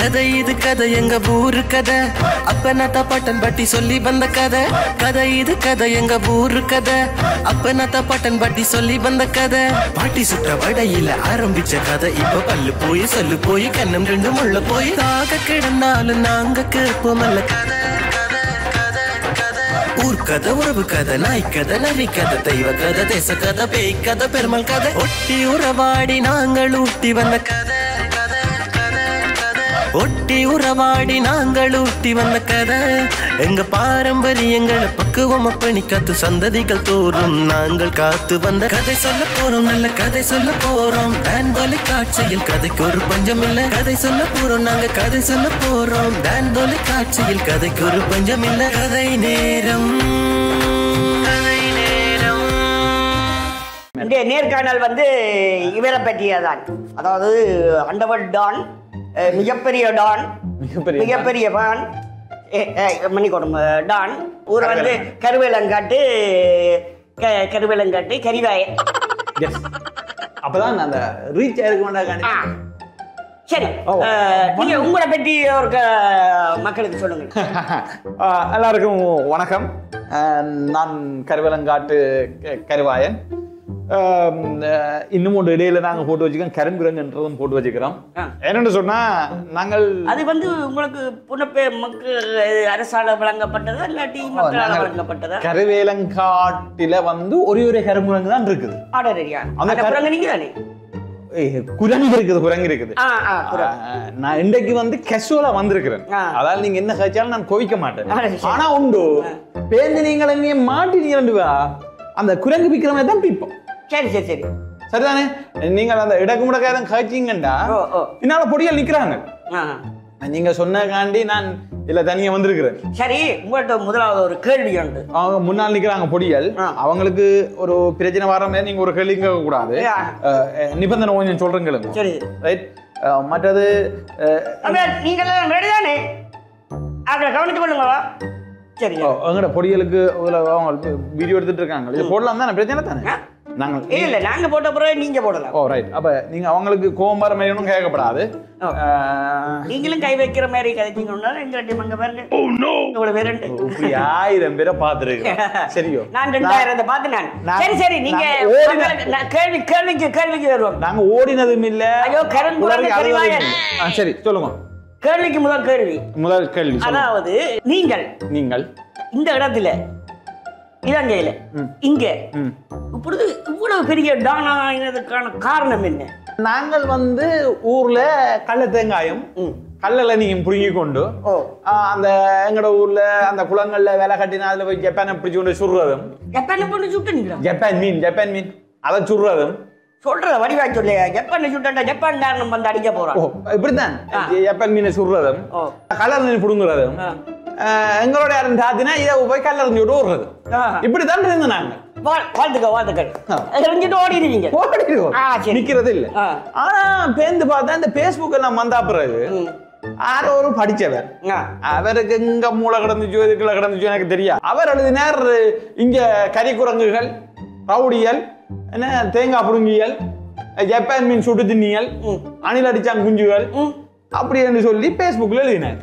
கதை இது கதை எங்க ஊரு கதை அப்பனத்த பட்டன் பட்டி சொல்லி வந்த கதை கதை இது கதை எங்க ஊரு கதை அப்பனத்த பட்டன் பட்டி சொல்லி வந்த கதை பாட்டி சுட்ட வடையில ஆரம்பிச்ச கதை இப்ப பல்லு போய் சொல்லு போய் கண்ணம் ரெண்டு முள்ள போய் தாக கிடந்தாலும் நாங்க கேட்போமல்ல கதை ஊர் கதை உறவு கதை நாய் கதை நரி கதை தெய்வ கதை தேச கதை பேய் கதை பெருமாள் கதை ஒட்டி உறவாடி நாங்கள் ஊட்டி வந்த கதை ஒட்டி உறவாடி நாங்கள் ஊட்டி வந்த கதை எங்க பாரம்பரியங்களை பக்குவம் அப்பணி காத்து சந்ததிகள் தோறும் நாங்கள் காத்து வந்த கதை சொல்ல போறோம் நல்ல கதை சொல்ல போறோம் டான் தொலைக்காட்சியில் கதைக்கு ஒரு பஞ்சம் இல்ல கதை சொல்ல போறோம் நாங்க கதை சொல்ல போறோம் டான் தொலைக்காட்சியில் கதைக்கு ஒரு பஞ்சம் இல்ல கதை நேரம் இந்த நேர்காணல் இவரை பற்றியதான் அதாவது அண்டவர் டான் மிகப்பெரிய டான் மிகப்பெரிய பான் மணிக்கோடம் டான் ஊர் கருவேலங்காட்டு கரிவாய அப்பதான் அந்த ரீச் ஆயிருக்க சரி நீங்க உங்களை பற்றி ஒரு மக்களுக்கு சொல்லுங்க. எல்லாருக்கும் வணக்கம். நான் கருவேலங்காட்டு கருவாயன். இன்னும் ஒன்று இடையில நாங்க போட்டு வச்சுக்கோம் கருங்குரங்குன்றதும் போட்டு வச்சுக்கிறோம். என்னன்னு சொன்னா நாங்கள் அது உங்களுக்கு மக்கள் அரசால வழங்கப்பட்டதா இல்லாட்டி மக்களால் வழங்கப்பட்டதா? கருவேலங்காட்டில ஒரே கருங்குரங்கு தான் இருக்குது. அந்த குரங்கு நீங்க தானே? குரங்கு இருக்குது. நான் இன்றைக்கு கேஷுவலா வந்திருக்கிறேன். அதாவது நீங்க என்ன கழிச்சாலும் நான் கோவிக்க மாட்டேன். ஆனா உண்டு பேருந்து நீங்கள் மாட்டினீங்க அந்த குரங்கு பிக்கிற மாதிரி தான் பிப்போம். சரி சரி சரி சரிதானே? நீங்க அந்த இடக்கு முடக்காதான் காய்ச்சிங்கண்டா பின்னால பொடிகள் நிக்கிறாங்க. நீங்க சொன்னகாண்டி நான் இல்ல தனியா வந்திருக்கிறேன். சரி, உங்கள்கிட்ட முதலாவது ஒரு கேள்வி உண்டு. அவங்க முன்னால் நிக்கிறாங்க பொடிகள். அவங்களுக்கு ஒரு பிரச்சனை வர மாதிரி நீங்க ஒரு கேள்வி கேட்க கூடாது. நிபந்தனை கொஞ்சம் சொல்றீங்க. சரி ரைட். மற்றது நீங்க ரெடி தானே? அவங்களை கவனித்து கொள்ளுங்களா? சரி. எங்கட பொடிகளுக்கு வீடியோ எடுத்துட்டு இருக்காங்க. இது போடலாம் தானே? பிரச்சனை தானே? நாங்க போட்ட பிறகு நீங்க போடலாம். ஓ ரைட். அப்ப நீங்க அவங்களுக்கு கோபம் வர மாதிரி ஒன்றும் கேட்கப்படாது. நீங்களும் கை வைக்கிற மாதிரி கதைச்சிங்கன்னா எங்க அங்க பாருங்க. இவ்வளவு பேர் 1000 பேரை பார்த்துருக்கேன். சரியோ? நான் 2000 பார்த்து நான். சரி சரி, நீங்க கேள்விக்கு வருவோம். நாங்க ஓடினதும் இல்ல. ஐயோ கருவாயன். சரி சொல்லுங்க. கேள்விக்கு முதல் கேள்வி அதாவது நீங்கள் இந்த இடத்துல இலங்கையில இங்க இப்பொழுது இவ்வளவு பெரிய டானா ஆனதுக்கான காரணம் என்ன? நாங்கள் ஊர்ல கள்ள தேங்காயம் கல்ல நீங்க புடுங்கி கொண்டு அந்த எங்கட ஊர்ல அந்த குளங்கள்ல வேலை கட்டினா அதுல போய் ஜப்பானை பிடிச்சு கொண்டு சுடுறதும். ஜப்பான் மீன் அதை சுடுறதும் சொல்ற வடிவா சொல்லு. ஜப்பான் சுட்டா ஜப்பான் காரணம் அடிக்க போறோம். இப்படித்தான் ஜப்பான் மீனை சுடுறதும் கலர் மீன் புடுங்குறதும் எங்களோட யாருன்னா இதை போய் கல்லர் விட்டு ஓடுறது. இப்படித்தான் இருந்தோம் நாங்க. வாழ்த்துக்கள். நிக்கிறது இல்ல. ஆனா பேந்து பார்த்தா இந்த பேஸ்புக் எல்லாம் வந்தா பிறகு யாரோ ஒரு படிச்சவர், அவருக்கு எங்க மூளை கிடந்துச்சோ இதுக்குள்ள கிடந்துச்சோ எனக்கு தெரியாது. அவர் எழுதினார் இங்க கரிக்குரங்குகள், ரவுடியல், என்ன தேங்காய் புடுங்கியல், ஜப்பான் மீன் சுட்டு திண்ணியல், அணில் அடிச்சான் குஞ்சுகள் அப்படின்னு சொல்லி பேஸ்புக்ல எழுதினேன்.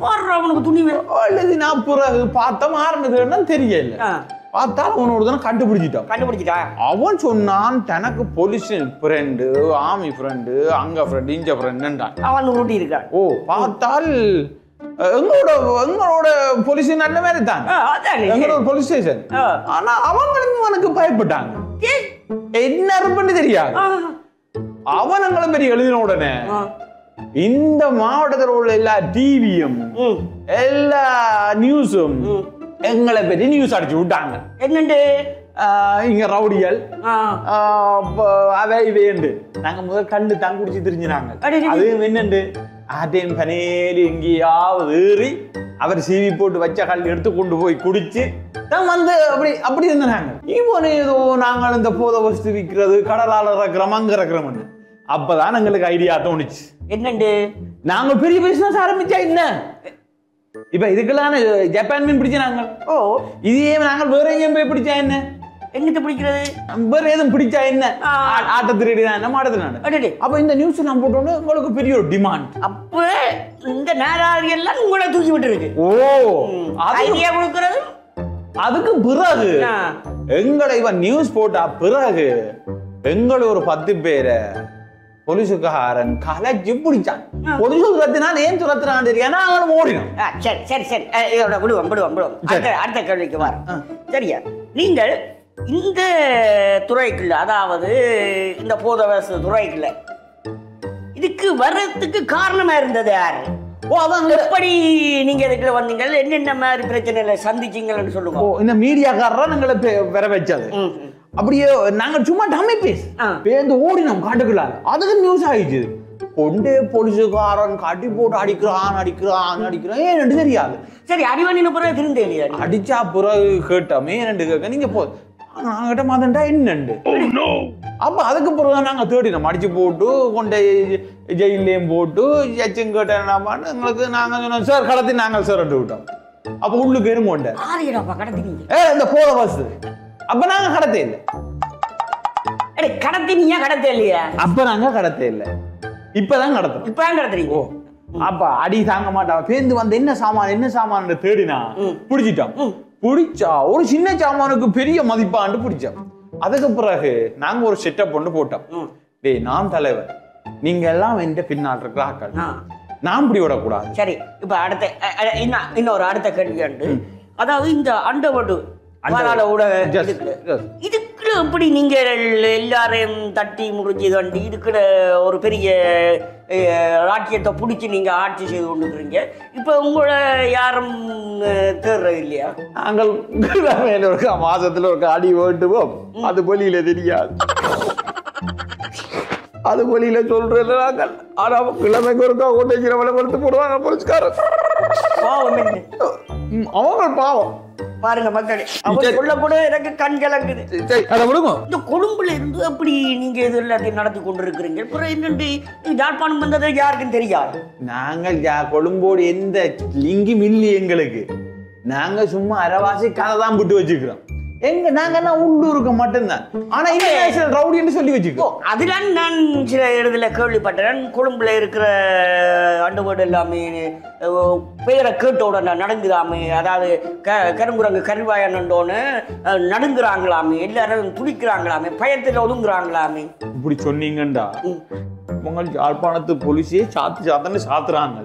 எழுதினா பிறகு பார்த்தா மாறினது தெரியல. பார்த்தாலும் அவனோட கண்டுபிடிச்சிட்டான். அவன் சொன்னான் தனக்கு போலீஸ் ஃப்ரெண்டு, ஆர்மி ஃப்ரெண்டு, அங்க ஃப்ரெண்டு, இங்க ஃப்ரெண்டுன்றான். அவன் ஊட்டி இருக்கான். ஓ பார்த்தால் எங்களோட போலீஸ் நல்ல மாதிரி தான், எங்களோட போலீஸ் ஸ்டேஷன். ஆனா அவங்களும் அவனுக்கு பயப்பட்டாங்க. என்ன இருப்புன்னு தெரியாது. அவனங்களும் பெரிய எழுதின உடனே இந்த மாவட்டத்தில் உள்ள எல்லா டிவியும் எல்லா நியூஸும் எங்களை பற்றி நியூஸ் அடிச்சு விட்டாங்க. என்னண்டு இங்க ரவுடியல் அவை இவையண்டு நாங்க முதல் கண்டு தான் குடிச்சு தெரிஞ்சுனாங்க. அது என்னண்டு ஆட்டையும் பனேலி எங்கேயாவது ஏறி அவர் சீவி போட்டு வச்ச கல் எடுத்து கொண்டு போய் குடிச்சு தான் அப்படி இருந்தாங்க. இப்போ ஏதோ நாங்கள் இந்த போத வசதி விற்கிறது, கடலாளர் இருக்கிறோம், அங்க இருக்கிறோம்னு அப்பதான் எங்களுக்கு ஐடியா தோணுச்சு. என்னண்டு நாங்க பெரிய பிசினஸ் ஆரம்பிச்சா என்ன இப்ப இதுக்கெல்லாம் ஜப்பான் மீன் பிடிச்ச நாங்கள். இதே நாங்கள் வேற எங்கேயும் போய் பிடிச்சா என்ன? எங்கிட்ட பிடிக்கிறது வேற எதுவும் பிடிச்சா என்ன ஆட்ட திருடி என்ன மாட்டது நான் அப்ப இந்த நியூஸ் நான் போட்டோன்னு உங்களுக்கு பெரிய ஒரு டிமாண்ட் அப்ப இந்த நேராளி எல்லாம் உங்களை தூக்கி விட்டு இருக்கு ஐடியா கொடுக்கறது அதுக்கு பிறகு எங்களை இவன் நியூஸ் போட்டா பிறகு எங்களை ஒரு 10 பேரை போலீஸுக்காரன் கலைச்சு பிடிச்சான் போலீஸ் துரத்தினா ஏன் துரத்துறான்னு தெரியாது அவன் ஓடினோம் சரி சரி சரி இதோட விடுவோம் அடுத்த கேள்விக்கு வர சரியா நீங்கள் இந்த துறைக்குள்ள அதாவது இந்த போதவச துறைக்குள்ள இதுக்கு வர்றதுக்கு காரணமா இருந்தது யாரு எப்படி நீங்க இதுக்குள்ள வந்தீங்க என்னென்ன மாதிரி பிரச்சனைகளை சந்திச்சீங்கன்னு சொல்லுங்க இந்த மீடியாக்காரர் எங்களை வர வச்சது அப்படியே நாங்க சும்மா டம்மி பேந்து ஓடினோம் காட்டுக்குள்ள அதுக்கு நியூஸ் ஆயிடுச்சு கொண்டே போலீஸுக்காரன் காட்டி போட்டு அடிக்கிறான் ஏன்னு தெரியாது சரி அடிவண்ணின பிறகு திருந்தே இல்லையா அடிச்சா பிறகு கேட்டோமே ஏன்னு கேட்க நீங்க போ நாங்கிட்ட மாதண்டா என்னண்டு அப்ப அதுக்கு பிறகு நாங்க தேடினோம் அடிச்சு போட்டு கொண்டே ஜெயிலையும் போட்டு எச்சும் கேட்டேன் எங்களுக்கு நாங்க சொன்னோம் சார் கடத்தி நாங்கள் சார் விட்டோம் அப்ப உள்ளுக்கு எருமோண்ட இந்த போத பஸ் அப்ப நாங்க கடத்தே இல்லை கடத்தினியா கடத்த இல்லையா அப்ப நாங்க கடத்தே இல்லை இப்பதான் கடத்துறீங்க அப்ப அடி தாங்க மாட்டான் பேந்து வந்து என்ன சாமான் தேடினா பிடிச்சிட்டான் பிடிச்சா ஒரு சின்ன சாமானுக்கு பெரிய மதிப்பாண்டு பிடிச்சோம் அதுக்கு பிறகு நாங்க ஒரு செட்டப் ஒன்று போட்டோம் டேய் நான் தலைவர் நீங்க எல்லாம் என்கிட்ட பின்னால் இருக்கிற ஆக்கள் நான் இப்படி விடக்கூடாது சரி இப்ப அடுத்த இன்னொரு அடுத்த கேள்வி உண்டு அதாவது இந்த அண்டவடு இதுக்குள்ள எப்படி நீங்க எல்லாரையும் தட்டி முடிஞ்சு கண்டு இதுக்குள்ள ஒரு பெரிய ராஜ்யத்தை பிடிச்சி நீங்க ஆட்சி செய்து கொண்டுக்கிறீங்க இப்ப உங்களை யாரும் தேர்றது இல்லையா நாங்கள் ஒரு மாசத்துல ஒரு அடி ஓட்டுவோம் அது பொலியில தெரியாது அது பொலியில சொல்றது நாங்கள் ஆனா கிழமைக்கு ஒருக்கா ஓட்டைக்கிறவளை கொடுத்து போடுவாங்க போலீஸ்காரர் அவங்க பாவம் பாருங்க மக்களே அவர் சொல்ல கூட எனக்கு கண் கலங்குது இந்த கொழும்புல இருந்து அப்படி நீங்க இது எல்லாத்தையும் நடத்தி கொண்டிருக்கிறீங்க அப்புறம் என்னண்டு யாழ்ப்பாணம் வந்தது யாருக்குன்னு தெரியாது நாங்கள் கொழும்போடு எந்த லிங்கும் இல்லை எங்களுக்கு நாங்க சும்மா அரைவாசி கதை தான் விட்டு வச்சுக்கிறோம் எங்க நாங்க உள்ளூருக்கு மட்டும்தான் ஆனா இன்டர்நேஷனல் ரவுடின்னு சொல்லி வச்சுக்கோம் அதுதான் நான் சில இடத்துல கேள்விப்பட்டேன் கொழும்புல இருக்கிற அண்டர்வேர்டு எல்லாமே பெயரை கேட்டோட நடங்குறாமே அதாவது கருங்குரங்கு கருவாயனோன்னு நடுங்குறாங்களாமே எல்லாரும் துடிக்கிறாங்களாமே பயத்தில் ஒதுங்குறாங்களாமே இப்படி சொன்னீங்கண்டா உங்கள் யாழ்ப்பாணத்து போலீஸே சாத்துறாங்க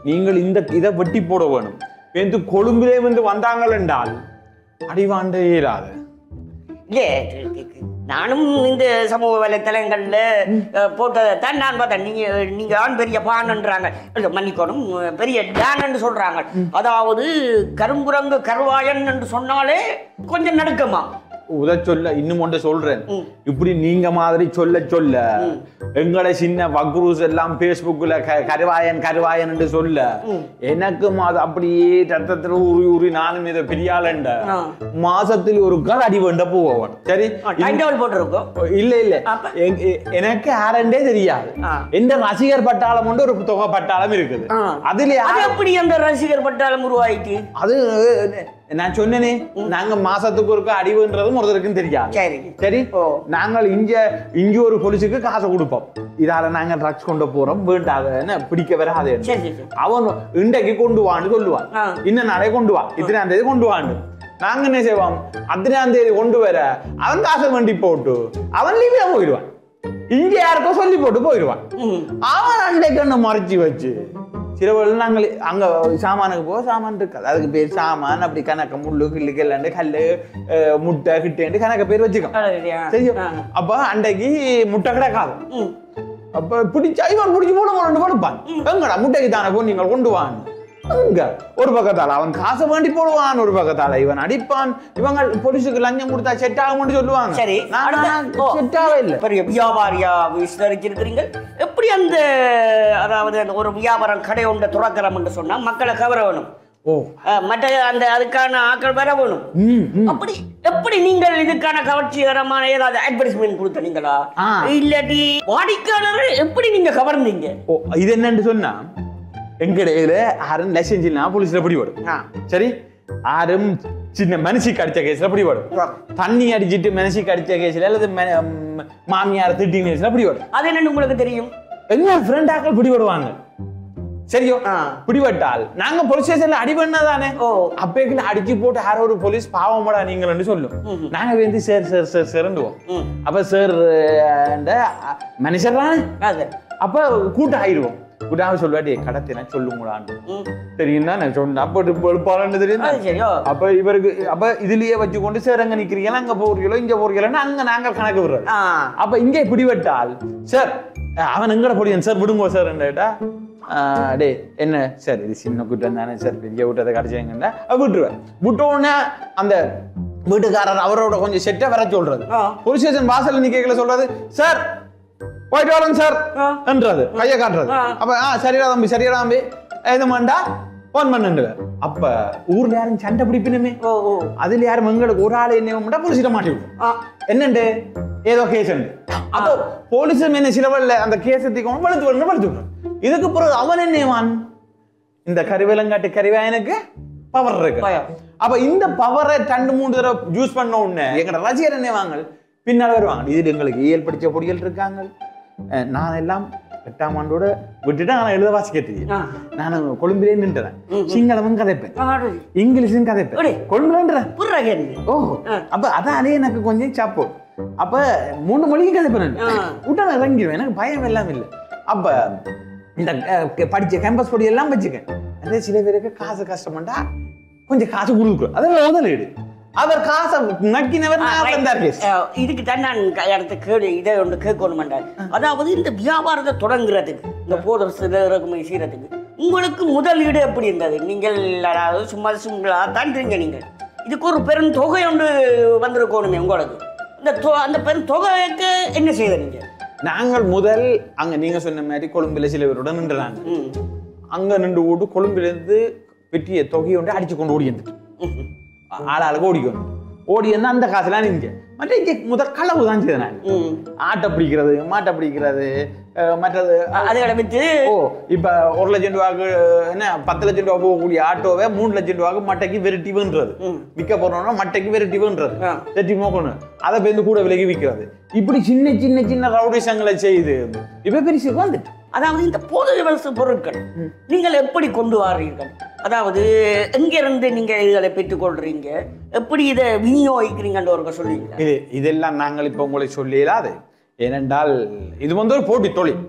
நீங்கள் இந்த இதை வெட்டி போட வேணும் என்று கொழும்பிலே வந்து வந்தாங்கள் என்றால் அடிவாண்டே இராது நானும் இந்த சமூக வலைத்தளங்கள்ல போட்டதைத்தான் நான் பார்த்தேன் நீங்க ஆண் பெரிய பான்ன்றாங்க மன்னிக்கணும் பெரிய டான் சொல்றாங்க அதாவது கருங்குரங்கு கருவாயன் என்று சொன்னாலே கொஞ்சம் நடுக்கமா சொல்ல இன்னும் ஒன்று சொல்றேன் இப்படி நீங்க மாதிரி சொல்ல எங்களை சின்ன வக்ரூஸ் எல்லாம் பேஸ்புக்ல கருவாயன் என்று சொல்ல எனக்கும் அது அப்படியே ரத்தத்துல ஊறி நானும் இதை பெரியாளண்ட மாசத்தில் ஒரு கால் அடி வேண்ட போவோம் சரி போட்டிருக்கோம் இல்ல எனக்கு யாரண்டே தெரியாது எந்த ரசிகர் பட்டாளம் உண்டு ஒரு தொகை பட்டாளம் இருக்குது அதுல எப்படி அந்த ரசிகர் பட்டாளம் உருவாயிட்டு அது நான் சொன்னேனே நாங்க மாசத்துக்கு ஒரு அடிவுன்றதும் ஒருத்தருக்கும் தெரியாது சரி நாங்கள் இங்க ஒரு போலீஸுக்கு காசை கொடுப்போம் இதால நாங்க ட்ரக்ஸ் கொண்டு போறோம் வேண்டாத பிடிக்க வராது அவன் இன்றைக்கு கொண்டு வான்னு சொல்லுவான் இன்னும் நாளே கொண்டு வா இத்தனாம் தேதி கொண்டு வான்னு நாங்க என்ன செய்வோம் அத்தனாம் தேதி கொண்டு வர அவன் காசை வண்டி போட்டு அவன் லீவ்ல போயிடுவான் இங்க யாருக்கோ சொல்லி போட்டு போயிடுவான் அவன் அன்றைக்கு மறைச்சி வச்சு சிலவர்கள் நாங்கள் அங்க சாமானுக்கு போக சாமான் இருக்காது அதுக்கு பேர் சாமான் அப்படி கணக்க முள்ளு கிள்ளு கிள்ளண்டு கல்லு முட்டை கிட்டேண்டு கணக்க பேர் வச்சுக்கோம் தெரியும் அப்ப அன்றைக்கு முட்டை கிடக்காது அப்ப பிடிச்சா இவன் பிடிச்சி போடுவான் கொடுப்பான் எங்கடா முட்டைக்கு தானே போ நீங்கள் கொண்டு வாங்க ஒரு பக்கத்தால அவன் காசை வேண்டி போடுவான் ஒரு பக்கத்தால இவன் அடிப்பான் இவங்க போலீஸுக்கு லஞ்சம் கொடுத்தா செட் ஆகும்னு சொல்லுவாங்க சரி செட் ஆகவே இல்லை பெரிய வியாபாரியா விசாரிச்சிருக்கிறீங்க எப்படி அந்த அதாவது ஒரு வியாபாரம் கடை ஒன்றை துறக்கிறோம் என்று சொன்னா மக்களை கவர வேணும் மற்ற அந்த அதுக்கான ஆட்கள் வர வேணும் அப்படி எப்படி நீங்கள் இதுக்கான கவர்ச்சிகரமான ஏதாவது அட்வர்டைஸ்மெண்ட் கொடுத்தீங்களா இல்லாட்டி வாடிக்கையாளர்கள் எப்படி நீங்க கவர்ந்தீங்க இது என்னன்னு சொன்னா எங்கடையில யாரும் லைசன்ஸ் இல்ல போலீஸ்ல பிடி வரும் சரி யாரும் சின்ன மனுஷிக்கு அடிச்ச கேஸ்ல பிடிபடும். தண்ணி அடிச்சிட்டு மனுஷிக்கு அடிச்ச கேஸ்ல அல்லது மாமியார் திட்டின கேஸ்ல பிடிபடும். அது என்னன்னு உங்களுக்கு தெரியும்? என்ன ஃப்ரெண்ட் ஆக்கள் பிடிபடுவாங்க. சரியோ பிடிபட்டால் நாங்க போலீஸ் ஸ்டேஷன்ல அடி பண்ணதானே அப்பேக்குள்ள அடிச்சு போட்டு யாரோ ஒரு போலீஸ் பாவமாடா நீங்க சொல்லும். நாங்க வந்து சார் சார் சார் சார்ண்டுவோம். அப்ப சார் மனுஷர் தானே அப்ப கூட்டம் ஆயிடுவோம். கூட்டாக சொல்லுவாட்டி கடத்தினா சொல்லுங்களான்னு தெரியும்னா நான் சொன்னேன். அப்ப தெரியும். அப்ப இவருக்கு அப்ப இதுலயே வச்சுக்கொண்டு சார் அங்க நிக்கிறீங்களா அங்க போறீங்களோ இங்க போறீங்களா அங்க நாங்க கணக்கு விடுறோம். அப்ப இங்கே பிடிபட்டால் சார் அவன் எங்கட போடியன் சார் விடுங்கோ சார் கேட்டா டே என்ன சார் இது சின்ன கூட்டம் தானே சார் பெரிய கூட்டத்தை கிடைச்சாங்கன்னா விட்டுருவேன். விட்டோன்னே அந்த வீட்டுக்காரர் அவரோட கொஞ்சம் செட்டை வர சொல்றது. போலீஸ் ஸ்டேஷன் வாசல் நிக்கல சொல்றது சார் போயிட்டு வரேன் சார் என்றது கையை காட்டுறது. அப்ப சரியா தம்பி சரியா தம்பி இது மாண்டா போன் பண்ணுங்க. அப்ப ஊர்ல யாரும் சண்டை பிடிப்பினுமே அதுல யாரும் எங்களுக்கு ஒரு ஆள் என்ன போலீஸ்கிட்ட மாட்டி விடும். என்னண்டு ஏதோ கேஸ் உண்டு. அப்போ போலீஸ் என்ன சிலவல்ல அந்த கேசத்தை வளர்த்து விடுறோம். இதுக்கு பிறகு அவன் என்னவான் இந்த கருவேலங்காட்டு கருவாயனுக்கு பவர் இருக்கு. அப்ப இந்த பவரை 2-3 தடவை யூஸ் பண்ண உடனே எங்கட ரசிகர் என்னவாங்க பின்னால வருவாங்க. இது எங்களுக்கு இயல் படிச்ச பொடிகள் இருக்காங்க. நான் எல்லாம் 8ஆம் ஆண்டோட விட்டுட்டு நான் எழுத வாசிக்க தெரியும். நான் கொழும்பிலே நின்றேன். சிங்களமும் கதைப்பேன் இங்கிலீஷும் கதைப்பேன் கொழும்புலன்றேன். ஓ அப்ப அதாலே எனக்கு கொஞ்சம் சப்போர்ட். அப்ப 3 மொழியும் கதைப்பேன். விட்டா நான் இறங்கிடுவேன். எனக்கு பயம் எல்லாம் இல்லை. அப்ப இந்த படிச்ச கேம்பஸ் பொடி எல்லாம் வச்சுக்கேன். அதே சில பேருக்கு காசு கஷ்டமாட்டா கொஞ்சம் காசு கொடுக்கும். அதெல்லாம் முதலீடு. அவர் காசை நக்கினவர். இதுக்கு தான் நான் அடுத்த கேள்வி இதை ஒன்று கேட்கணும். அதாவது இந்த வியாபாரத்தை தொடங்குறதுக்கு இந்த போதர் இறக்குமதி செய்யறதுக்கு உங்களுக்கு முதலீடு எப்படி இருந்தது? நீங்கள் அதாவது சும்மா சிம்பிளா தான்றீங்க. நீங்கள் இதுக்கு ஒரு பெரும் தொகை ஒன்று வந்திருக்கணுமே உங்களுக்கு. அந்த பெரும் தொகைக்கு என்ன செய்த நீங்க? நாங்கள் முதல் அங்க நீங்க சொன்ன மாதிரி கொழும்புல சில பேருடன் நின்றாங்க. அங்க நின்று ஓட்டு கொழும்புலேருந்து வெற்றிய தொகையை ஒன்று அடிச்சு கொண்டு ஓடி வந்துட்டு ஆளாளுக்கு ஓடிக்கணும். ஓடி வந்து அந்த காசுலாம் நீங்க மற்ற இங்க முதல் களவு தான் செய்த நான். ஆட்டை பிடிக்கிறது மாட்டை பிடிக்கிறது மற்றது அதை வித்து இப்ப 1 லட்சம் ரூபாய்க்கு என்ன 10 லட்சம் ரூபாய் போகக்கூடிய ஆட்டோவை 3 லட்சம் ரூபாய்க்கு மட்டைக்கு வெரைட்டி வேண்டுறது. விற்க போறோம்னா மட்டைக்கு வெரைட்டி வேண்டுறது வெட்டி மோக்கணும். அதை பேருந்து கூட விலைக்கு விற்கிறது. இப்படி சின்ன சின்ன சின்ன ரவுடிசங்களை செய்து இப்ப பெருசு வந்துட்டு. அதாவது இந்த போதை பொருட்கள் நீங்கள் எப்படி கொண்டு வாரீர்கள்? அதாவது எங்கிருந்து நீங்க இதை பெற்றுக்கொள்றீங்க, எப்படி இதை விநியோகிக்கிறீங்கன்ற ஒரு சொல்லுவீங்க. இதெல்லாம் நாங்கள் இப்ப உங்களுக்கு சொல்லலாது. ஏனென்றால் இது வந்து ஒரு போட்டி தொழில்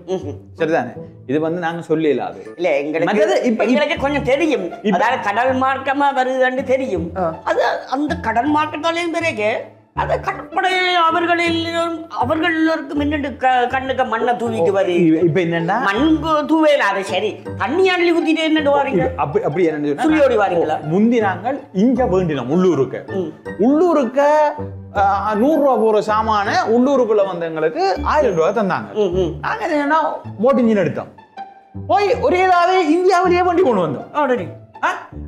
சரிதானே. இது வந்து நாங்க சொல்லலாது இல்ல. எங்களுக்கு கொஞ்சம் தெரியும். அதாவது கடல் மார்க்கமா வருதுன்னு தெரியும். அது அந்த கடல் மார்க்கத்தாலையும் பிறகு அதை கடற்படை அவர்களுக்கு முன்னாடி கண்ணுக்கு மண்ணை தூவிட்டு வருது. இப்ப என்னன்னா மண் தூவேல அது சரி தண்ணி அள்ளி ஊத்திட்டு என்னட்டு வாரீங்க? அப்படி என்ன சுழியோடி வாரீங்களா? முந்தி நாங்கள் இங்க வேண்டினோம் உள்ளூருக்கு 100 ரூபா போற சாமான உள்ளூருக்குள்ள வந்தவங்களுக்கு 1000 ரூபாய் தந்தாங்க. நாங்க என்னன்னா போட் இன்ஜின் எடுத்தோம் போய் ஒரேதாவே இந்தியாவிலேயே வண்டி கொண்டு வந்தோம்.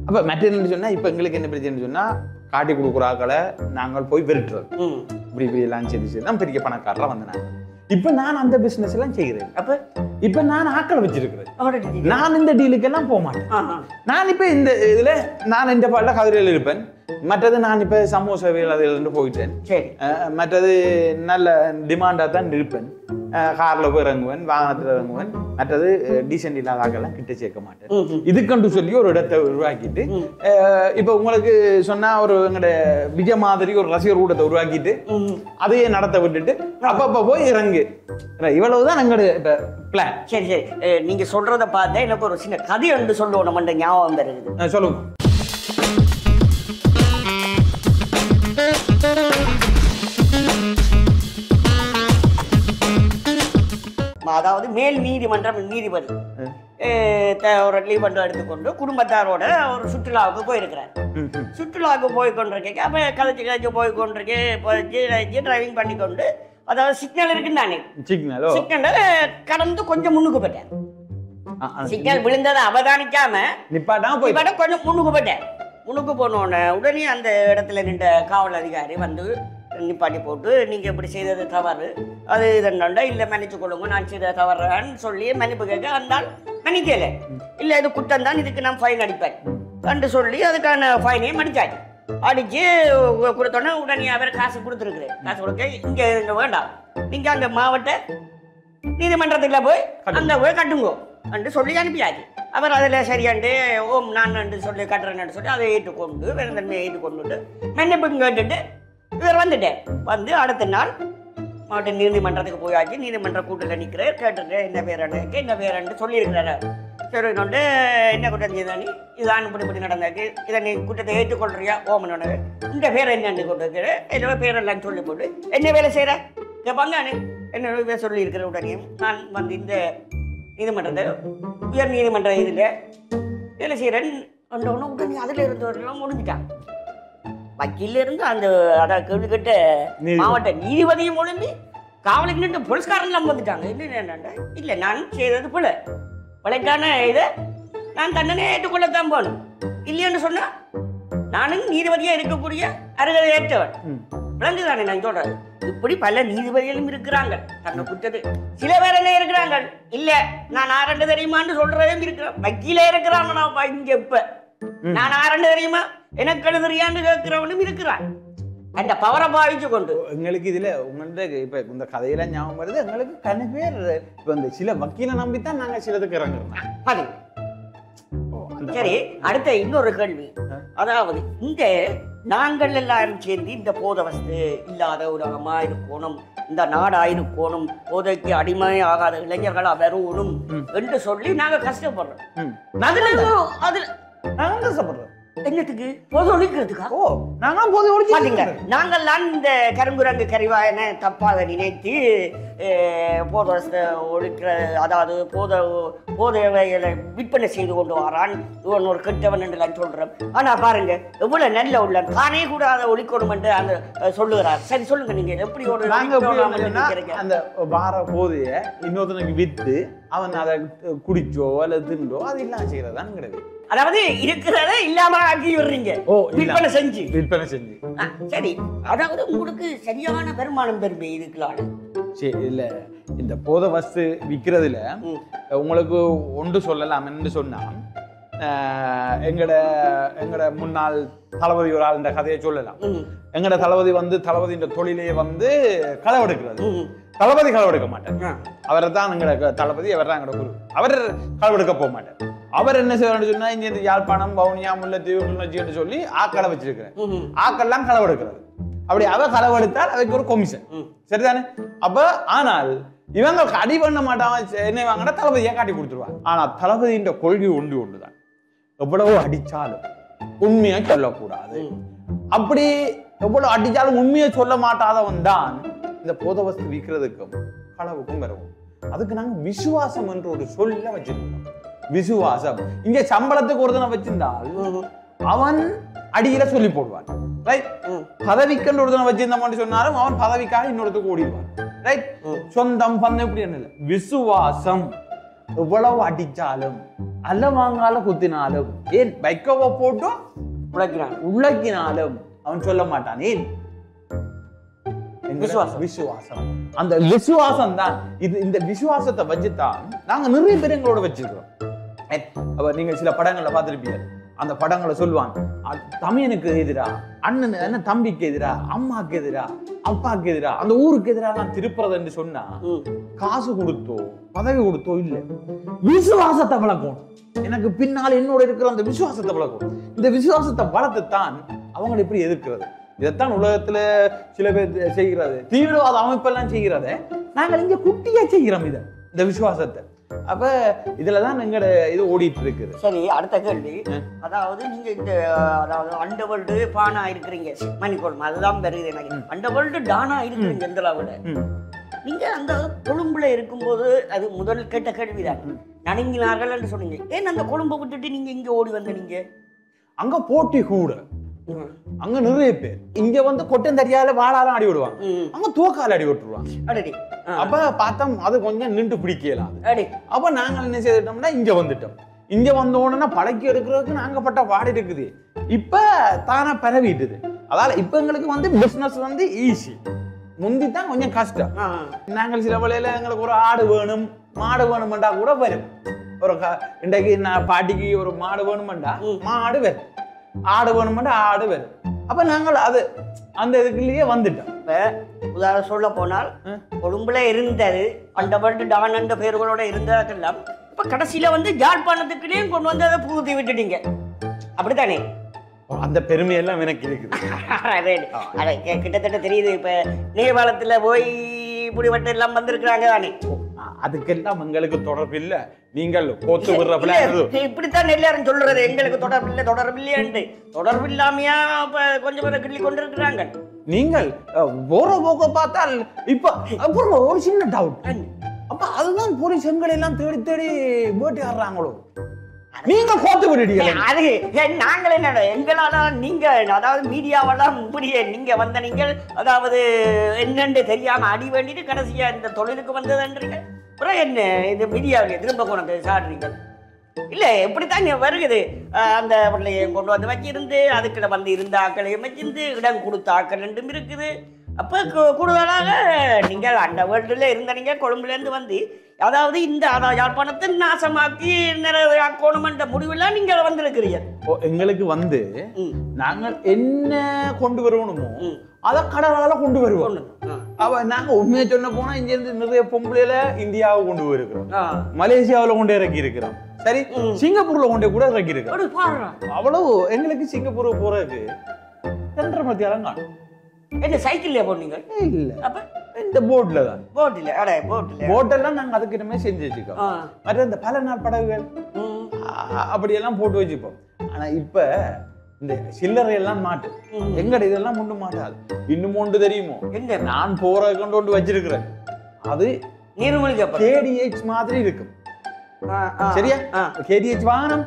அப்ப மற்ற என்ன சொன்னா இப்ப எங்களுக்கு என்ன பிரச்சனை சொன்னா காட்டி கொடுக்குற ஆக்களை நாங்கள் போய் விரட்டுறது. இப்படி இப்படி எல்லாம் செய்து தான் பெரிய பணக்காரரா வந்தேன். இப்ப நான் அந்த பிசினஸ் எல்லாம் செய்கிறேன். அப்ப இப்ப நான் ஆக்களை வச்சிருக்கிறேன். நான் இந்த டீலுக்கு எல்லாம் போக மாட்டேன். நான் இப்ப இந்த இதுல நான் இந்த பாடல கதிரையில் இருப்பேன். மற்றது நான் இப்ப சமூக சேவையில் அதுல போயிட்டேன். மற்றது நல்ல டிமாண்டா தான் இருப்பேன். கார்ல போய் இறங்குவேன், வாகனத்துல இறங்குவேன். மற்றது டீசென்ட் இல்லாத ஆக்கெல்லாம் கிட்ட சேர்க்க மாட்டேன். இதுக்கண்டு சொல்லி ஒரு இடத்தை உருவாக்கிட்டு இப்ப உங்களுக்கு சொன்னா ஒரு எங்கட விஜய் மாதிரி ஒரு ரசிகர் கூட்டத்தை உருவாக்கிட்டு அதையே நடத்த விட்டுட்டு அப்பப்ப போய் இறங்கு. இவ்வளவுதான் எங்களுடைய இப்ப பிளான். சரி சரி, நீங்க சொல்றத பார்த்தா எனக்கு ஒரு சின்ன கதை ஒன்று சொல்லுவோம். நம்ம ஞாபகம் வருது. சொல்லுங்க. அதாவது மேல் நீதிமன்றம் நீதிபதி ஒரு லீவ் எடுத்துக்கொண்டு குடும்பத்தாரோட ஒரு சுற்றுலாவுக்கு போயிருக்கிறார். சுற்றுலாவுக்கு போய்கொண்டிருக்கேன். அப்போ கதைச்சு போய்கொண்டிருக்கேன் டிரைவிங் பண்ணிக்கொண்டு அதாவது சிக்னல் இருக்குன்னு சிக்னல் கடந்து கொஞ்சம் முன்னுக்கு போயிட்டேன். சிக்னல் விழுந்ததை அவதானிக்காம கொஞ்சம் முன்னுக்கு போயிட்டேன். முன்னுக்கு போனோடனே உடனே அந்த இடத்துல நின்ற காவல் அதிகாரி வந்து நிப்பாட்டி போட்டு நீங்கள் இப்படி செய்தது தவறு, அது இதண்டா இல்லை மன்னிச்சு கொள்ளுங்க, நான் செய்த தவறுன்னு சொல்லி மன்னிப்பு கேட்க அந்தால் மன்னிக்கல. இல்லை இது குற்றம் தான், இதுக்கு நான் ஃபைன் அடிப்பேன் கண்டு சொல்லி அதுக்கான ஃபைனையும் அடித்தாச்சு. அடிச்சு கொடுத்தோன்னே உடனே அவர் காசு கொடுத்துருக்குறேன். காசு கொடுக்க இங்க வேண்டாம், நீங்க அங்க மாவட்ட நீதிமன்றத்துல போய் அந்த போய் கட்டுங்கோ என்று சொல்லி அனுப்பியாச்சு. அவர் அதில் சரியாண்டு ஓம் நான் சொல்லி கட்டுறேன்னு சொல்லி அதை ஏற்றுக்கொண்டு வேறந்தன்மையை ஏற்றுக்கொண்டு மன்னிப்பு கேட்டுட்டு இவர் வந்துட்டேன். வந்து அடுத்த நாள் மாவட்ட நீதிமன்றத்துக்கு போயாச்சு. நீதிமன்ற கூட்டத்தில் நிற்கிறேன். கேட்டுட்டு என்ன பேரன்னு சொல்லியிருக்கிறாரு. சரி கொண்டு என்ன குற்றம் செய்தானி இதான் இப்படி நடந்தாச்சு, இதை நீ குற்றத்தை ஏற்றுக்கொள்றியா? ஓமனோட இந்த பேரை என்னன்னு கொண்டு இருக்கிறேன். என்னோட பேரெல்லாம் சொல்லி போட்டு என்ன வேலை செய்கிற கேட்பாங்க. என்ன சொல்லியிருக்கிற உடனே நான் வந்து இந்த நீதிமன்றத்தை உயர் நீதிமன்ற இதில் வேலை செய்கிறேன் ஒன்று உடனே அதில் இருந்தவரெல்லாம் முடிஞ்சிட்டான். வக்கீல இருந்து அந்த அதை கேட்டுக்கிட்ட மாவட்ட நீதிபதியும் ஒழுங்கு காவலுக்கு நின்று போலீஸ்காரன்லாம் வந்துட்டாங்க. என்ன இல்லை நான் செய்தது போல வழக்கான இதை நான் தண்டனை ஏற்றுக்கொள்ளத்தான் போகணும். இல்லைன்னு சொன்னா நானும் நீதிபதியா இருக்கக்கூடிய அருகதை ஏற்றவன் விளங்குதானே நான் சொல்றது. இப்படி பல நீதிபதிகளும் இருக்கிறாங்க. தன்னை குற்றது சில பேர் என்ன இருக்கிறாங்க, இல்ல நான் ஆரண்டு தெரியுமான்னு சொல்றதும் இருக்கிறேன். வக்கீல இருக்கிறான் நான் இங்க இப்ப நான் ஆரண்டு தெரியுமா எனக்கு எழுதுறியான்னு கேட்கிறவனும் இருக்கிறான். அந்த பவரை பாவிச்சு கொண்டு எங்களுக்கு இதுல உங்கள்கிட்ட இப்ப இந்த கதையெல்லாம் ஞாபகம் வருது. எங்களுக்கு கன பேர் இப்ப இந்த சில வக்கீலை நம்பித்தான் நாங்க சிலதுக்கு இறங்குறோம். அது சரி. அடுத்த இன்னொரு கேள்வி, அதாவது இந்த நாங்கள் எல்லாரும் சேர்ந்து இந்த போதை வசதி இல்லாத உலகமா இருக்கணும், இந்த நாடா இருக்கணும், போதைக்கு அடிமை ஆகாத இளைஞர்களா வரணும் என்று சொல்லி நாங்க கஷ்டப்படுறோம். அதுல நாங்க கஷ்டப்படுறோம் என்னத்துக்கு? போதை ஒழிக்கிறதுக்கா? ஓ நாங்களும் போதை ஒழிச்சு நாங்கள்லாம் இந்த கருங்குரங்கு கரிவாயனை தப்பாக நினைத்து போதை ஒழிக்கிற, அதாவது போதைகளை விற்பனை செய்து கொண்டு வரான் இவன் ஒரு கெட்டவன் என்று சொல்றோம். ஆனா பாருங்க எவ்வளவு நல்ல உள்ள தானே கூட அதை ஒழிக்கணும் என்று அந்த சொல்லுகிறார். சரி சொல்லுங்க, நீங்க எப்படி ஒரு அந்த வார போதைய இன்னொருத்தனுக்கு வித்து அவன் அதை குடிச்சோ அல்லது தின்றோ அது இல்லாம செய்யறதான் கிடையாது. அதாவது இருக்கிறத இல்லாம ஆக்கி விடுறீங்க, விற்பனை செஞ்சு. சரி, அதாவது உங்களுக்கு சரியான வருமானம் பெருமை இதுக்குலாம். சரி இல்ல, இந்த போதை வஸ்து விற்கிறதுல உங்களுக்கு ஒன்று சொல்லலாம் என்று சொன்னா, எங்கட முன்னாள் தளபதி ஒரு ஆள் இந்த கதையை சொல்லலாம். எங்கட தளபதி வந்து தளபதியின் தொழிலே வந்து களவெடுக்கிறது. தளபதி களவெடுக்க மாட்டார், அவரை தான் எங்கட தளபதி, அவர் தான் எங்கட குரு. அவர் களவெடுக்க போக மாட்டார். அவர் என்ன செய்வார்னு சொன்னா, இங்க யாழ்ப்பாணம் வவுனியா முல்லைத்தீவு கிளிநொச்சின்னு சொல்லி ஆக்களை வச்சிருக்கிறேன். ஆக்கள்லாம் களவெடுக்கிறது. அப்படி அவ களவெடுத்தால் அவைக்கு ஒரு கொமிஷன், சரிதானே? அப்ப ஆனால் இவங்க அடி பண்ண மாட்டாங்க, என்ன வாங்கினா தளபதியா காட்டி கொடுத்துருவாங்க. ஆனா தளபதியின் கொள்கை ஒன்றுதான், எவ்வளவு அடிச்சாலும் உண்மையை சொல்லக்கூடாது. அப்படி எவ்வளவு அடிச்சாலும் உண்மையை சொல்ல மாட்டாதவன் தான் இந்த போதை வஸ்து விற்கிறதுக்கும் களவுக்கும் வரவும். அதுக்கு நாங்க விசுவாசம் என்று ஒரு சொல்ல வச்சிருக்கோம். விசுவாசம். இங்க சம்பளத்துக்கு ஒருத்தனை வச்சிருந்தால் அவன் அடியில சொல்லி போடுவான், ரைட்? பதவிக்கு ஒருத்தனை வச்சிருந்தோம்னு சொன்னாலும் அவன் பதவிக்காக இன்னொருத்துக்கு ஓடிடுவான், ரைட்? சொந்தம் பண்ண இப்படி என்ன விசுவாசம். எவ்வளவு அடிச்சாலும் அல்ல வாங்கால குத்தினாலும், ஏன் பைக்கவை போட்டு உழைக்கினாலும் அவன் சொல்ல மாட்டான். ஏன்? விசுவாசம். அந்த விசுவாசம் தான். இந்த விசுவாசத்தை வச்சுதான் நாங்க நிறைய பேர் எங்களோட வச்சிருக்கிறோம். நீங்க சில படங்கள்ல பார்த்திருப்பீங்க, அந்த படங்களை சொல்லுவான், தமையனுக்கு எதிரா, அண்ணன் தம்பிக்கு எதிரா, அம்மாக்கு எதிரா, அப்பாக்கு எதிரா, அந்த ஊருக்கு எதிராக திருப்புறது என்று சொன்னா காசு கொடுத்தோ பதவி கொடுத்தோ இல்ல, விசுவாசத்தை வளர்க்கணும். எனக்கு பின்னால் என்னோட இருக்கிற அந்த விசுவாசத்தை வளர்க்கணும். இந்த விசுவாசத்தை வளர்த்துத்தான் அவங்களை எப்படி எதிர்க்கிறது. இதைத்தான் உலகத்துல சில பேர் செய்கிறது, தீவிரவாத அமைப்பெல்லாம் செய்கிறத நாங்கள் இங்க குட்டியா செய்கிறோம் இந்த விசுவாசத்தை. அப்ப இதுலதான் எங்கட இது ஓடிட்டு இருக்குது. சரி, அடுத்த கேள்வி, அதாவது நீங்க இந்த அதாவது அண்டர்வேர்ல்டு பானா இருக்கிறீங்க, மணிக்கோள் அதுதான் பெருகுது எனக்கு. அண்டர்வேர்ல்டு டானா இருக்கிறீங்க இந்த விட. நீங்க அந்த கொழும்புல இருக்கும்போது அது முதல் கேட்ட கேள்விதான், நடுங்கினார்கள் என்று சொன்னீங்க. ஏன் அந்த கொழும்பை விட்டுட்டு நீங்க இங்க ஓடி வந்த? நீங்க அங்க போட்டி கூட, அங்க நிறைய பேர் இங்க வந்து கொட்டந்தறியால வாழால அடி விடுவாங்க, அங்க தூக்கால அடி விட்டுருவாங்க. அப்ப பார்த்தோம் அது கொஞ்சம் நின்று பிடிக்கலாம். அப்ப நாங்க என்ன செய்துட்டோம்னா இங்க வந்துட்டோம். இங்க வந்த உடனே பழக்கி எடுக்கிறதுக்கு நாங்க பட்ட பாடு இருக்குது. இப்ப தானா பரவிட்டுது. அதால இப்ப எங்களுக்கு வந்து பிசினஸ் வந்து ஈஸி. முந்தித்தான் கொஞ்சம் கஷ்டம். நாங்கள் சில வேளையில எங்களுக்கு ஒரு ஆடு வேணும் மாடு வேணுமெண்டா கூட வரும். ஒரு இன்றைக்கு நான் பாட்டிக்கு ஒரு மாடு வேணுமெண்டா மாடு வரும். ஆடு வேணுமெண்டா ஆடு வரும். அப்ப நாங்கள் அது அந்த இதுக்குள்ளேயே வந்துட்டோம். இப்ப உதாரணம் சொல்ல போனால் கொழும்புல இருந்தது அந்த வருடம் டான் என்ற பேர்களோட இருந்ததெல்லாம் இப்ப கடைசியில வந்து யாழ்ப்பாணத்துக்குள்ளே கொண்டு வந்து அதை புகுத்தி விட்டுட்டீங்க, அப்படித்தானே? அந்த பெருமையெல்லாம் எனக்கு இருக்குது. கிட்டத்தட்ட தெரியுது. இப்ப நேபாளத்துல போய் முடிவெட்டு எல்லாம் வந்திருக்கிறாங்க தானே. அதுக்கெல்லாம் எங்களுக்கு தொடர்பு இல்ல. நீங்கள் கோத்து விடுற இப்படித்தான் எல்லாரும் சொல்றது, எங்களுக்கு தொடர்பு இல்லை தொடர்பு இல்லையாண்டு. தொடர்பு இல்லாமையா இப்ப கொஞ்சம் பேரை கிள்ளி கொண்டு இருக்கிறாங்க. நீங்கள் போற போக்க பார்த்தால் இப்ப அப்புறம் ஒரு சின்ன டவுட். அப்ப அதுதான் போலீஸ் எங்களை எல்லாம் தேடி தேடி வேட்டையாடுறாங்களோ? நீங்க கோத்து விடுறீங்க. அது நாங்கள் என்ன எங்களால நீங்க அதாவது மீடியாவெல்லாம் முடிய நீங்க வந்த நீங்கள் அதாவது என்னன்னு தெரியாம அடி வேண்டிட்டு கடைசியா இந்த தொழிலுக்கு வந்ததுன்றீங்க. அப்புறம் என்ன இந்த மீடியாவில திரும்ப கொண்டு சாடுறீங்க? இல்ல எப்படித்தான் வருகுது. அந்த பிள்ளையை கொண்டு வந்து வச்சிருந்து அதுக்குள்ள வந்து இருந்த ஆக்களையும் வச்சிருந்து இடம் கொடுத்த ஆக்கள் ரெண்டும் இருக்குது. அப்ப கூடுதலாக நீங்கள் அந்த வேர்ல்டுல இருந்த நீங்க கொழும்புல இருந்து வந்து அதாவது இந்த யாழ்ப்பாணத்தை நாசமாக்கி நிறைவேற்றணும் என்ற முடிவெல்லாம் நீங்க வந்திருக்கிறீர்கள். எங்களுக்கு வந்து நாங்கள் என்ன கொண்டு வருவோமோ அதை கடலால கொண்டு வருவோம். அவ நாங்க உண்மையை சொன்ன போனா இங்க இருந்து நிறைய பொம்பளையில இந்தியாவை கொண்டு போயிருக்கிறோம், மலேசியாவில கொண்டு இறக்கி இருக்கிறோம், சரி சிங்கப்பூர்ல கொண்டு கூட இறக்கி இருக்கிறோம். அவ்வளவு எங்களுக்கு சிங்கப்பூர் போறதுக்கு 2.5 மணித்தியாலம் காணும். என்ன சைக்கிள்ல போனீங்க? இல்ல, அப்ப இந்த போட்ல தான். போட்டெல்லாம் நாங்க அதுக்கு இனிமே செஞ்சு வச்சுக்கோம். மற்ற இந்த பல நாள் படகுகள் அப்படியெல்லாம் போட்டு வச்சுப்போம். ஆனா இப்ப இந்த சில்லறை எல்லாம் மாட்டு எங்கட இதெல்லாம் ஒண்ணு மாட்டாது. இன்னும் ஒன்று தெரியுமோ, எங்க நான் போறது கொண்டு ஒன்று வச்சிருக்கிறேன். அது நீர்மூழ்கி KDH மாதிரி இருக்கும். சரியா? KDH வாகனம்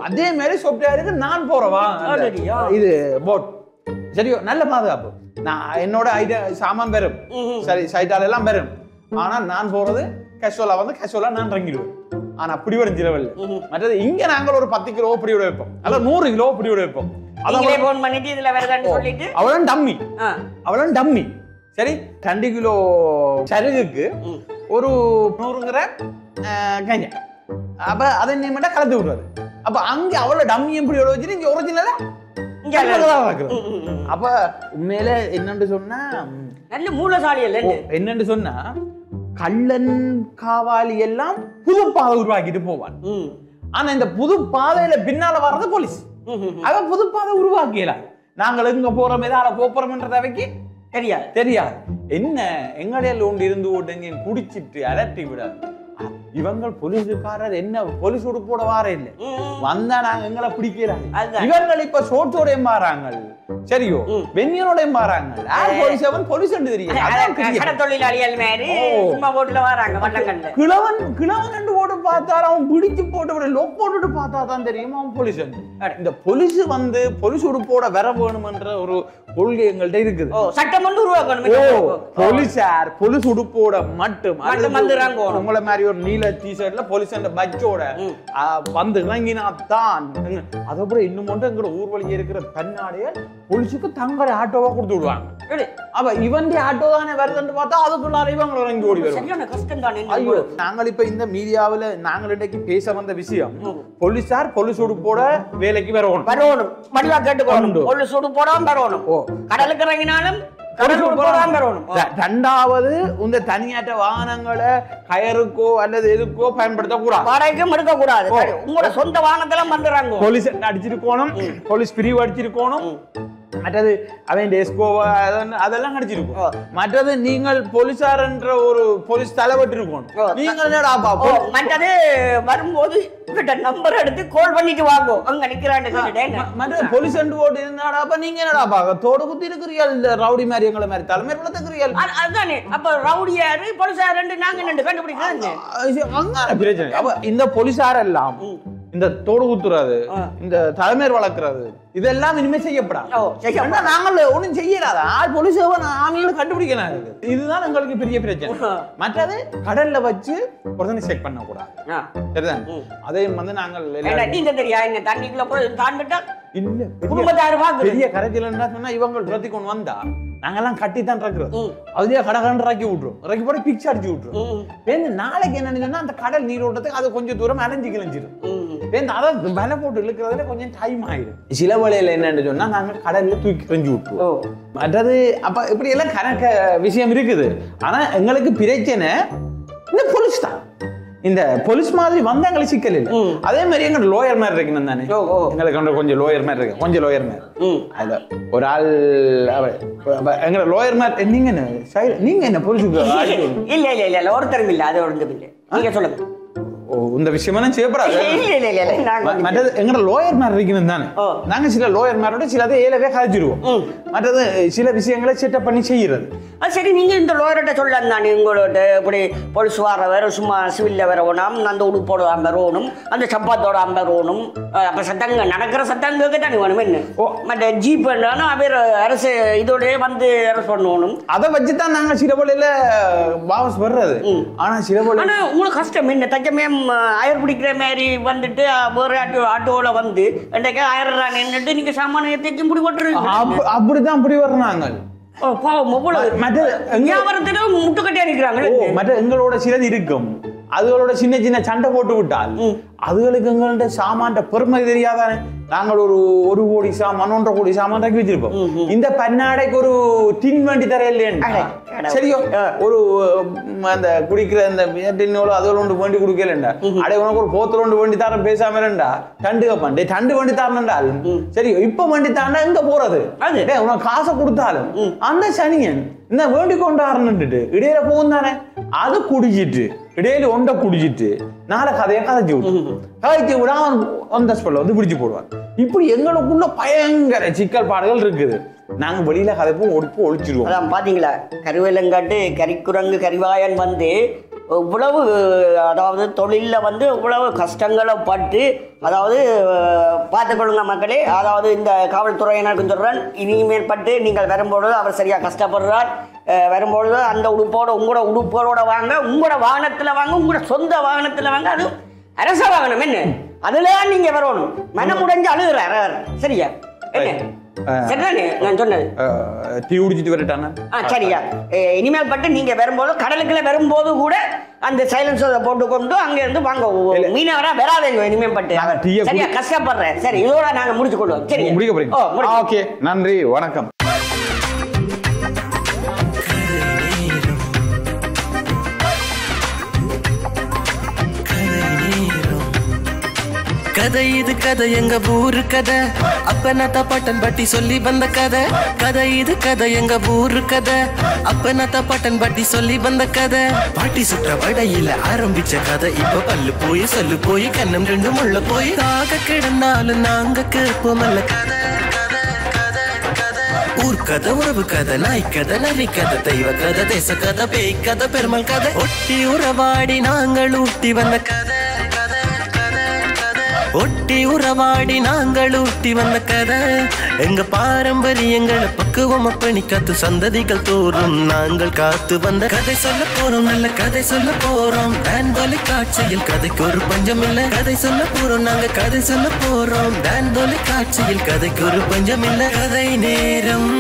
அதே மாதிரி சாஃப்ட்வேருக்கு நான் போறவா இது போட். சரியோ, நல்ல பாதுகாப்பு. நான் என்னோட சாமான் பெறும், சரி சைட்டால எல்லாம் பெறும். ஆனா நான் போறது கேஷுவலா வந்து கேஷுவலா நான் இறங்கிடுவேன். ஆனா அப்படி ஒரு ஜிலவல். மற்றது இங்க நாங்கள் ஒரு 10 கிலோ பிடி விட வைப்போம், அல்ல 100 கிலோ பிடி விட வைப்போம். அவளும் டம்மி, அவளும் டம்மி. சரி, 2 கிலோ சருகுக்கு ஒரு 100 கிராம் கஞ்சா. அப்ப அதை நீ கலந்து விடுறது. அப்ப அங்க அவ்வளவு டம்மி எப்படி வச்சுட்டு இங்க ஒரிஜினலா அப்ப உண்மையில என்னன்னு சொன்னா நல்ல மூலசாலி என்னன்னு சொன்னா கள்ளன் காவாலி எல்லாம் புது பாதை உருவாக்கிட்டு போவான். ஆனா இந்த புது பாதையில பின்னால வர்றது போலீஸ். அவ புது பாதை உருவாக்கலாம். நாங்கள் எங்க போறோம் ஏதாவது போறோம்ன்றதைக்கு தெரியாது. என்ன எங்கடையில ஒன்று இருந்து ஓட்டு குடிச்சிட்டு அலட்டி விடாது. இவங்கள் போலீஸுக்காரர் என்ன போலீஸ் உடுப்போட வார இல்லை வந்தா நாங்க எங்களை பிடிக்கிறாங்க. இவர்கள் இப்ப சோட்டோட மாறாங்க, சரியோ வெண்ணியனோட மாறாங்க. போலீஸ் கிழவன் கிழவன் என்று ஓட்டு பார்த்தாலும் அவன் பிடிச்சு போட்டு லொக் போட்டுட்டு பார்த்தா தான் தெரியும் அவன் போலீஸ். இந்த போலீஸ் வந்து போலீஸ் உடுப்போட வர வேணும்ன்ற ஒரு கொள்கை எங்கள்கிட்ட இருக்குது. சட்டம் வந்து உருவாக்கணும். போலீஸார் போலீஸ் உடுப்போட மட்டும் உங்களை மாதிரி ஒரு நீல டிஷர்ட்ல போலீஸ் பட்ஜோட வந்து இறங்கினா தான். அதோட இன்னும் ஒன்று எங்களோட ஊர்வலியே இருக்கிற பெண்ணாடைய போலீஸுக்கு தங்களை ஆட்டோவா கொடுத்து விடுவாங்க. அப்ப இவன் ஆட்டோ தானே வருதுன்னு பார்த்தா அதுக்குள்ளார இவங்க இறங்கி ஓடி வருவாங்க. நாங்கள் இப்ப இந்த மீடியாவில் நாங்கள் இன்னைக்கு பேச வந்த விஷயம் போலீஸார் போலீஸ் உடுப்போட வேலைக்கு வரணும். போலீஸ் உடுப்போட வரணும். கடலுக்கு இறங்கினாலும் ரெண்டாவது இந்த தனியாட்ட வாகனங்களை கயருக்கோ அல்லது எதுக்கோ பயன்படுத்த கூடாது, வாடகைக்கும் எடுக்க கூடாது. உங்களோட சொந்த வாகனத்தெல்லாம் வந்துடுறாங்க. போலீஸ் அடிச்சிருக்கணும், போலீஸ் பிரிவு அடிச்சிருக்கணும். மற்றது அவன் டெஸ்கோ அதெல்லாம் அடிச்சிருக்கும். மற்றது நீங்கள் போலீஸார் என்ற ஒரு போலீஸ் தலைவட்டு இருக்கணும். நீங்கள் என்னடா பாப்போம். மற்றது வரும்போது நம்பர் எடுத்து கால் பண்ணிட்டு வாங்கோ அங்க நிக்கிறாங்க. மற்ற போலீஸ் ஓட்டு இருந்தாடாப்ப நீங்க என்னடா பாக்க தோடு குத்தி இருக்கிறீர்கள், ரவுடி மாதிரி எங்களை மாதிரி தலைமை வளர்த்துக்கிறீர்கள். அதுதானே அப்ப ரவுடி யாரு போலீஸார் நாங்க ரெண்டு கண்டுபிடிக்கிறாங்க. அங்கான பிரச்சனை. அப்ப இந்த போலீஸார் எல்லாம் இந்த தோடு குத்துறது, இந்த தலைமை வளர்க்கிறது இதெல்லாம் இனிமே செய்யப்படாது. நாங்கள் ஒன்றும் செய்யலாத ஆள் போலீஸ் ஆமிகளை கண்டுபிடிக்கலாம். இதுதான் எங்களுக்கு பெரிய பிரச்சனை. மற்றது கடல்ல வச்சு ஒருத்தனை செக் பண்ண கூடாது. சரிதான். அதே வந்து நாங்கள் தண்ணிக்குள்ள போய் தாண்டிட்டா இல்ல பெரிய கரைச்சல் சொன்னா இவங்க துரத்தி கொண்டு வந்தா நாங்கெல்லாம் கட்டித்தான் இருக்கிறோம். அதுலயே கடகண்டு இறக்கி விட்டுரும், இறக்கி போட்டு பிக்ஸ் அடிச்சு விட்டுரும். நாளைக்கு என்னன்னு சொன்னா அந்த கடல் நீரோட்டத்துக்கு அது கொஞ்சம் தூரம் அலைஞ்சு கிழிஞ்சிடும். அதை விலை போட்டு இழுக்கிறதுல கொஞ்சம் டைம் ஆயிடும். சில வேளையில என்னன்னு சொன்னா நாங்க கடல்ல தூக்கி எறிஞ்சு விட்டுருவோம். மற்றது அப்ப இப்படி எல்லாம் கணக்க விஷயம் இருக்குது. ஆனா எங்களுக்கு பிரச்சனை இந்த போலீஸ் தான். இந்த போலீஸ் மாதிரி வந்தா எங்களுக்கு சிக்கல் இல்லை. அதே மாதிரி எங்க லோயர் மாதிரி இருக்கணும் தானே, எங்களுக்கு கொஞ்சம் லோயர் மாதிரி இருக்கு, கொஞ்சம் லோயர் மாதிரி. அதுல ஒரு ஆள் எங்க லோயர் மாதிரி நீங்க என்ன போலீஸுக்கு இல்ல இல்ல இல்ல ஒருத்தரும் இல்ல, அது ஒருத்தரும் இல்ல, நீங்க சொல்லுங்க. இந்த விஷயமெல்லாம் செய்யப்படாது. மற்றது எங்கட லோயர் மாதிரி இருக்கணும் தானே, நாங்க சில லோயர் மாதிரியோட சிலதை ஏலவே கதைச்சிருவோம். மற்றது சில விஷயங்களை செட்டப் பண்ணி செய்யறது. சரி, நீங்க இந்த லோயர்கிட்ட சொல்லலாம் தானே, உங்களோட இப்படி போலீஸ் வர வேற சும்மா சிவில்ல வரணும், அந்த உடுப்போட அம்பரோனும் அந்த சப்பாத்தோட அம்பரோனும், அப்ப சத்தங்க நடக்கிற சத்தங்க தானே வேணும். என்ன மற்ற ஜீப் வேற அரசு இதோட வந்து அரசு பண்ணணும். அதை வச்சுதான் நாங்க சில போல வாபஸ் வர்றது. ஆனா சில போல உங்களுக்கு கஷ்டம் என்ன, தச்சமே அயர் பிடிக்கிற மாதிரி வந்துட்டு வேற ஆட்டோல வந்து ஆயிரம் நின்றுட்டு நீங்க சாமான தேய்ச்சி முடி போட்டுருவீங்க. அப்படிதான் முடி வர்றாங்க. முட்டுக்கட்டியா இருக்கிறாங்க. மற்ற எங்களோட சிலது இருக்கும், அதுகளோட சின்ன சின்ன சண்டை போட்டு விட்டால் அதுகளுக்கு எங்கள்ட்ட சாமான் பெருமை தெரியாதானே. நாங்கள் ஒரு கோடி சாமான் 1.5 கோடி சாமான் தக்கி வச்சிருப்போம். இந்த பன்னாடைக்கு ஒரு டின் வண்டி தர இல்லையா, சரியோ ஒரு அந்த குடிக்கிற அந்த டின்னோட அதோட ஒன்று வண்டி குடிக்கலண்டா, அடே உனக்கு ஒரு போத்தல் ஒன்று வண்டி தரம் பேசாம இருந்தா டண்டு கப்பாண்டே டண்டு வண்டி தரணுண்டால் சரியோ. இப்ப வண்டி தாண்டா எங்க போறது, உனக்கு காசை கொடுத்தாலும் அந்த சனியன் இந்த வேண்டி கொண்டாடுன்னுட்டு இடையில போகும் தானே, அது குடிச்சிட்டு இடையில ஒன்றை குடிச்சிட்டு நாளை கதையை கதைச்சு விட அந்த ஸ்பெல்ல வந்து பிடிச்சு போடுவார். இப்படி எங்களுக்குள்ள பயங்கர சிக்கல் பாடுகள் இருக்குது. நாங்க வெளியில கதைப்போம் ஒடிப்பு ஒழிச்சிருவோம். அதான் பாத்தீங்களா, கருவேலங்காட்டு கரிக்குரங்கு கரிவாயன் வந்து இவ்வளவு அதாவது தொழில வந்து இவ்வளவு கஷ்டங்களை பட்டு, அதாவது பார்த்துக்கொள்ளுங்க மக்களே. அதாவது இந்த காவல்துறையினருக்கு சொல்றேன், இனிமேல் பட்டு நீங்கள் வரும்பொழுது அவர் சரியா கஷ்டப்படுறார். வரும்பொழுது அந்த உடுப்போட உங்களோட உடுப்போட வாங்க, உங்களோட வாகனத்துல வாங்க, உங்களோட சொந்த வாகனத்துல வாங்க, அது அரச வாகனம். என்ன அதுல நீங்க வரணும், மனம் முடிஞ்சு அழுகுறாரு. சரியா என்ன சரிதானே நான் சொன்னது? டீ குடிச்சிட்டு வரட்டானா? சரியா, இனிமேல் பட்டு நீங்க வரும்போது கடலுக்குள்ள வரும்போது கூட அந்த சைலன்சரை போட்டு கொண்டு அங்க இருந்து வாங்க, மீனவரா வராதேங்க இனிமேல் பட்டு. சரியா, கஷ்டப்படுறேன். சரி, இதோட நாங்க முடிச்சு கொள்வோம். சரி, முடிக்க போறீங்க. ஓகே, நன்றி, வணக்கம். கதை இது கதை, எங்க ஊரு கதை, அப்பனத்த பட்டன் பட்டி சொல்லி வந்த கதை. கதை இது கதை, எங்க ஊரு கதை, அப்பனத்த பட்டன் பட்டி சொல்லி வந்த கதை. பாட்டி சுற்ற வடையில ஆரம்பிச்ச கதை, இப்ப பல்லு போய் சொல்லு போய் கண்ணம் 2 முள்ள போய் தாக கிடந்தாலும் நாங்க கேட்போமல்ல கதை. ஊர் கதை, உறவு கதை, நாய் கதை, நரி கதை, தெய்வ கதை, தேச கதை, பேய் கதை, பெருமாள் கதை, ஒட்டி உறவாடி நாங்கள் ஊட்டி வந்த கதை. ஒட்டி உறவாடி நாங்கள் ஊட்டி வந்த கதை, எங்க பாரம்பரியங்களை பக்குவம் அப்பணி காத்து சந்ததிகள் தோறும் நாங்கள் காத்து வந்த கதை சொல்ல போறோம், நல்ல கதை சொல்ல போறோம். டான் தொலைக்காட்சியில் கதைக்கு ஒரு பஞ்சம் இல்ல, கதை சொல்ல போறோம், நாங்க கதை சொல்ல போறோம். டான் தொலைக்காட்சியில் கதைக்கு ஒரு பஞ்சம் இல்ல. கதை நேரம்.